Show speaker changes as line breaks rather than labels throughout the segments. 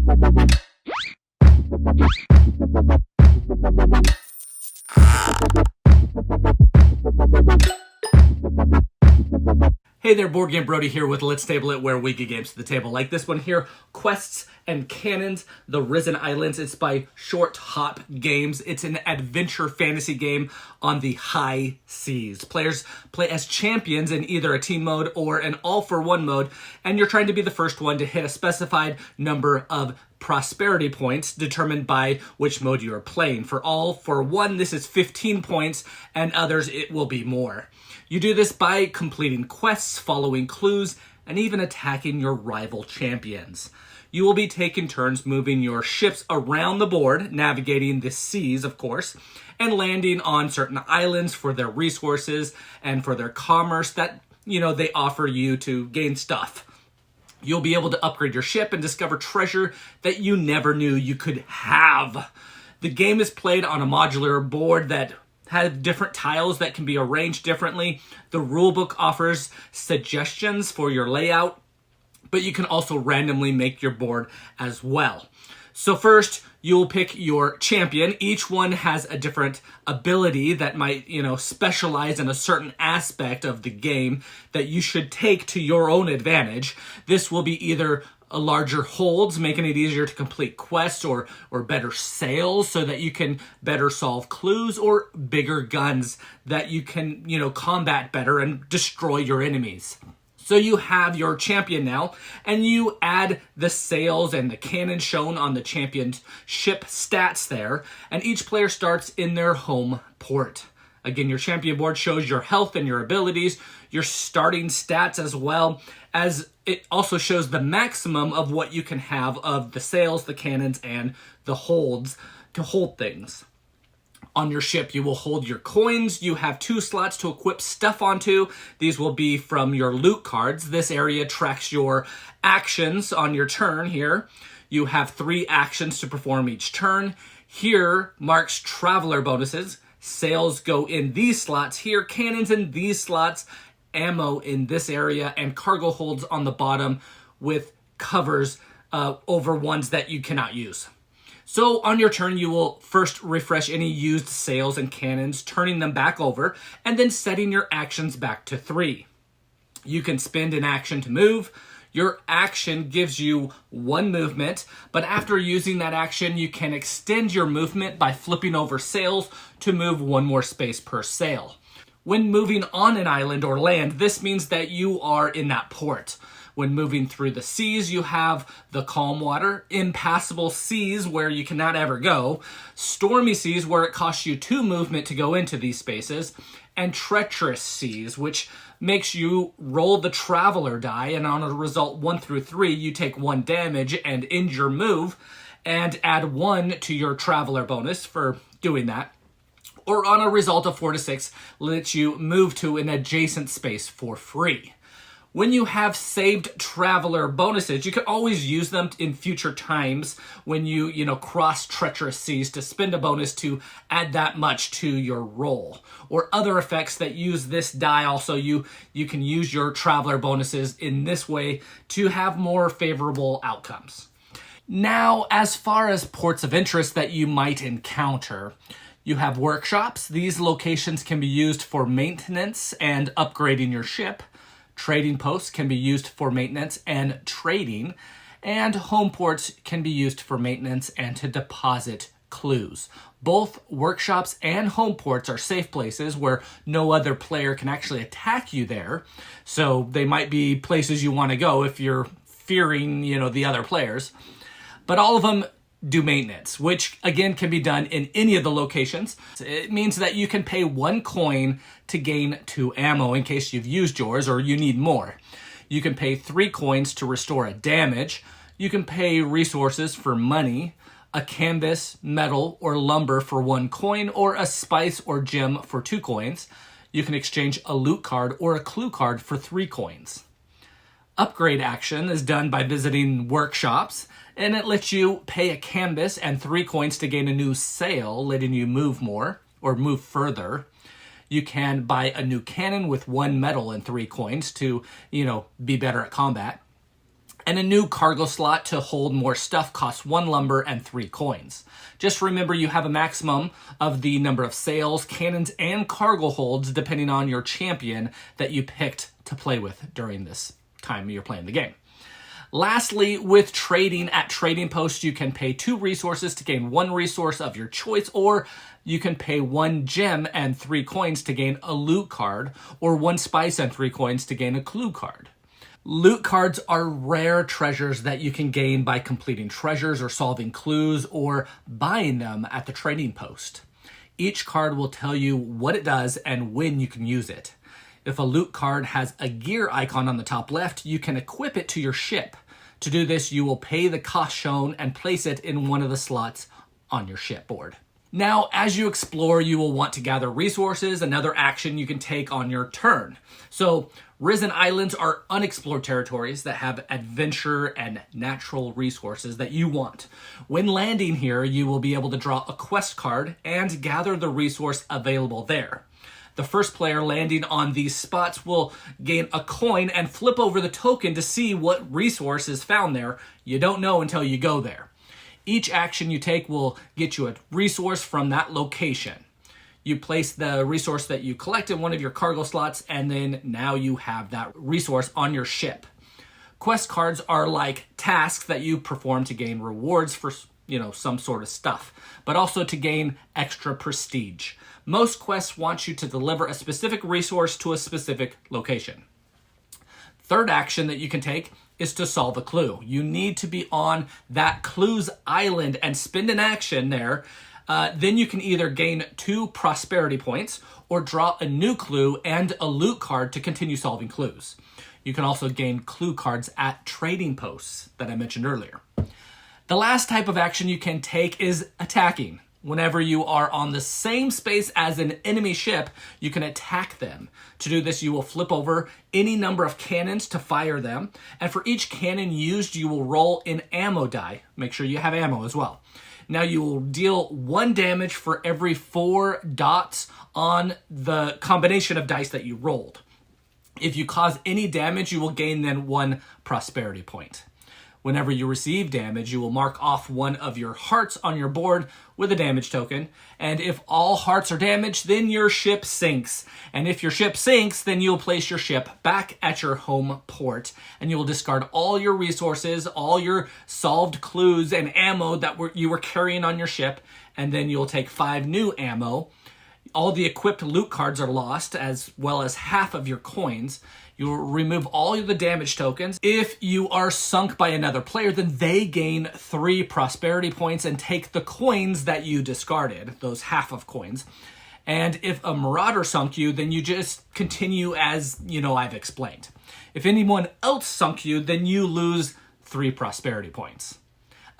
Hey there, Board Game Brody here with Let's Table It, where we get games to the table. Like this one here, Quests and Cannons, The Risen Islands. It's by Short Hop Games. It's an adventure fantasy game on the high seas. Players play as champions in either a team mode or an all-for-one mode, and you're trying to be the first one to hit a specified number of prosperity points determined by which mode you are playing. For all for one, this is 15 points, and others it will be more. You do this by completing quests, following clues, and even attacking your rival champions. You will be taking turns moving your ships around the board, navigating the seas, of course, and landing on certain islands for their resources and for their commerce that, they offer you to gain stuff. You'll be able to upgrade your ship and discover treasure that you never knew you could have. The game is played on a modular board that have different tiles that can be arranged differently. The rulebook offers suggestions for your layout, but you can also randomly make your board as well. So first, you'll pick your champion. Each one has a different ability that might, specialize in a certain aspect of the game that you should take to your own advantage. This will be either a larger holds, making it easier to complete quests, or better sails so that you can better solve clues, or bigger guns that you can, combat better and destroy your enemies. So you have your champion now, and you add the sails and the cannon shown on the champion's ship stats there, and each player starts in their home port. Again, your champion board shows your health and your abilities, your starting stats, as well as it also shows the maximum of what you can have of the sails, the cannons, and the holds to hold things. On your ship, you will hold your coins. You have 2 slots to equip stuff onto. These will be from your loot cards. This area tracks your actions on your turn here. You have 3 actions to perform each turn. Here marks traveler bonuses. Sails go in these slots here, cannons in these slots, ammo in this area, and cargo holds on the bottom with covers over ones that you cannot use. So on your turn, you will first refresh any used sails and cannons, turning them back over, and then setting your actions back to 3. You can spend an action to move. Your action gives you 1 movement, but after using that action, you can extend your movement by flipping over sails to move 1 more space per sail. When moving on an island or land, this means that you are in that port. When moving through the seas, you have the calm water, impassable seas where you cannot ever go, stormy seas where it costs you 2 movement to go into these spaces, and treacherous seas, which makes you roll the traveler die, and on a result 1 through 3, you take 1 damage and end your move, and add 1 to your traveler bonus for doing that. Or on a result of 4 to 6, lets you move to an adjacent space for free. When you have saved traveler bonuses, you can always use them in future times when you cross treacherous seas to spend a bonus to add that much to your roll. Or other effects that use this die also, you can use your traveler bonuses in this way to have more favorable outcomes. Now, as far as ports of interest that you might encounter, you have workshops. These locations can be used for maintenance and upgrading your ship. Trading posts can be used for maintenance and trading, and home ports can be used for maintenance and to deposit clues. Both workshops and home ports are safe places where no other player can actually attack you there, so they might be places you want to go if you're fearing, the other players. But all of them do maintenance, which again can be done in any of the locations. It means that you can pay 1 coin to gain 2 ammo in case you've used yours or you need more. You can pay 3 coins to restore a damage. You can pay resources for money, a canvas, metal, or lumber for 1 coin, or a spice or gem for 2 coins. You can exchange a loot card or a clue card for 3 coins. Upgrade action is done by visiting workshops, and it lets you pay a canvas and 3 coins to gain a new sail, letting you move more or move further. You can buy a new cannon with 1 metal and 3 coins to, be better at combat. And a new cargo slot to hold more stuff costs 1 lumber and 3 coins. Just remember you have a maximum of the number of sails, cannons, and cargo holds depending on your champion that you picked to play with during this time you're playing the game. Lastly, with trading at Trading Post, you can pay 2 resources to gain 1 resource of your choice, or you can pay 1 gem and 3 coins to gain a loot card, or 1 spice and 3 coins to gain a clue card. Loot cards are rare treasures that you can gain by completing treasures or solving clues or buying them at the Trading Post. Each card will tell you what it does and when you can use it. If a loot card has a gear icon on the top left, you can equip it to your ship. To do this, you will pay the cost shown and place it in one of the slots on your shipboard. Now, as you explore, you will want to gather resources, another action you can take on your turn. So, Risen Islands are unexplored territories that have adventure and natural resources that you want. When landing here, you will be able to draw a quest card and gather the resource available there. The first player landing on these spots will gain a coin and flip over the token to see what resource is found there. You don't know until you go there. Each action you take will get you a resource from that location. You place the resource that you collect in one of your cargo slots, and then now you have that resource on your ship. Quest cards are like tasks that you perform to gain rewards for, some sort of stuff, but also to gain extra prestige. Most quests want you to deliver a specific resource to a specific location. Third action that you can take is to solve a clue. You need to be on that clue's island and spend an action there. Then you can either gain 2 prosperity points or draw a new clue and a loot card to continue solving clues. You can also gain clue cards at Trading Posts that I mentioned earlier. The last type of action you can take is attacking. Whenever you are on the same space as an enemy ship, you can attack them. To do this, you will flip over any number of cannons to fire them, and for each cannon used, you will roll an ammo die. Make sure you have ammo as well. Now you will deal 1 damage for every 4 dots on the combination of dice that you rolled. If you cause any damage, you will gain then 1 prosperity point. Whenever you receive damage, you will mark off one of your hearts on your board with a damage token. And if all hearts are damaged, then your ship sinks. And if your ship sinks, then you'll place your ship back at your home port. And you will discard all your resources, all your solved clues and ammo that you were carrying on your ship. And then you'll take 5 new ammo. All the equipped loot cards are lost, as well as half of your coins. You'll remove all of the damage tokens. If you are sunk by another player, then they gain 3 prosperity points and take the coins that you discarded, those half of coins. And if a marauder sunk you, then you just continue as, I've explained. If anyone else sunk you, then you lose 3 prosperity points.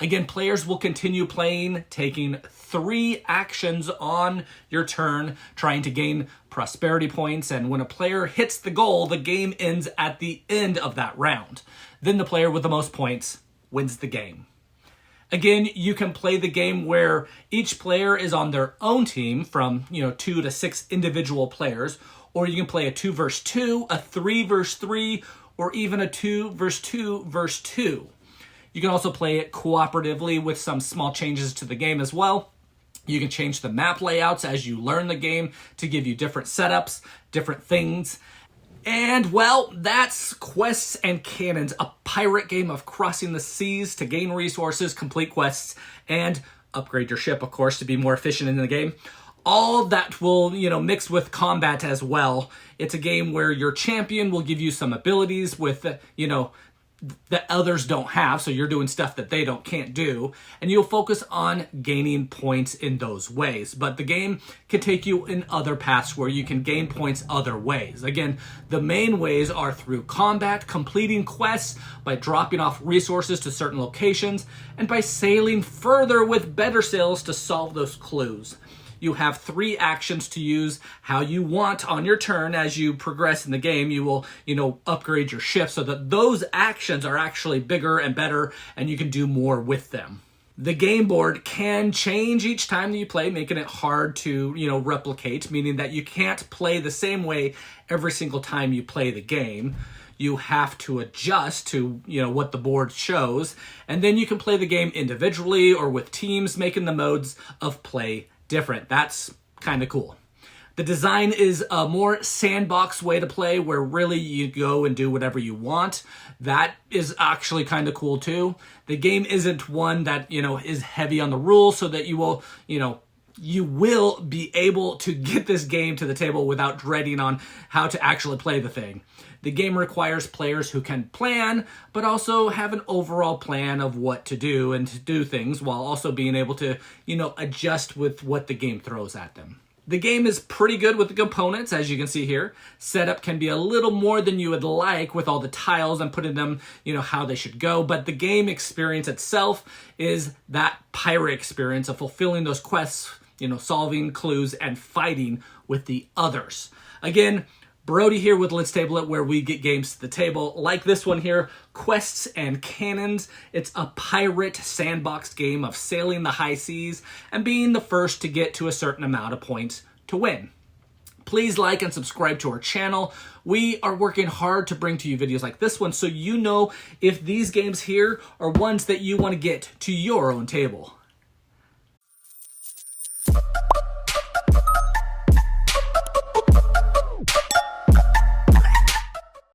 Again, players will continue playing, taking 3 actions on your turn, trying to gain prosperity points, and when a player hits the goal, the game ends at the end of that round. Then the player with the most points wins the game. Again, you can play the game where each player is on their own team from, 2 to 6 individual players, or you can play a 2 versus 2, a 3 versus 3, or even a 2 versus 2 versus 2. You can also play it cooperatively with some small changes to the game as well. You can change the map layouts as you learn the game to give you different setups, different things. And, well, that's Quests and Cannons, a pirate game of crossing the seas to gain resources, complete quests, and upgrade your ship, of course, to be more efficient in the game. All that will, mix with combat as well. It's a game where your champion will give you some abilities with, that others don't have, so you're doing stuff that they can't do, and you'll focus on gaining points in those ways. But the game can take you in other paths where you can gain points other ways. Again, the main ways are through combat, completing quests, by dropping off resources to certain locations, and by sailing further with better sails to solve those clues. You have 3 actions to use how you want on your turn. As you progress in the game, you will, upgrade your ship so that those actions are actually bigger and better and you can do more with them. The game board can change each time that you play, making it hard to, replicate, meaning that you can't play the same way every single time you play the game. you have to adjust to, what the board shows. And then you can play the game individually or with teams, making the modes of play different. That's kind of cool. The design is a more sandbox way to play where really you go and do whatever you want. That is actually kind of cool too. The game isn't one that, is heavy on the rules, so that you will be able to get this game to the table without dreading on how to actually play the thing. The game requires players who can plan, but also have an overall plan of what to do and to do things while also being able to, adjust with what the game throws at them. The game is pretty good with the components, as you can see here. Setup can be a little more than you would like with all the tiles and putting them, how they should go. But the game experience itself is that pirate experience of fulfilling those quests, solving clues and fighting with the others. Again, Brody here with Let's Table It, where we get games to the table like this one here, Quests and Cannons. It's a pirate sandbox game of sailing the high seas and being the first to get to a certain amount of points to win. Please like and subscribe to our channel. We are working hard to bring to you videos like this one, so if these games here are ones that you want to get to your own table.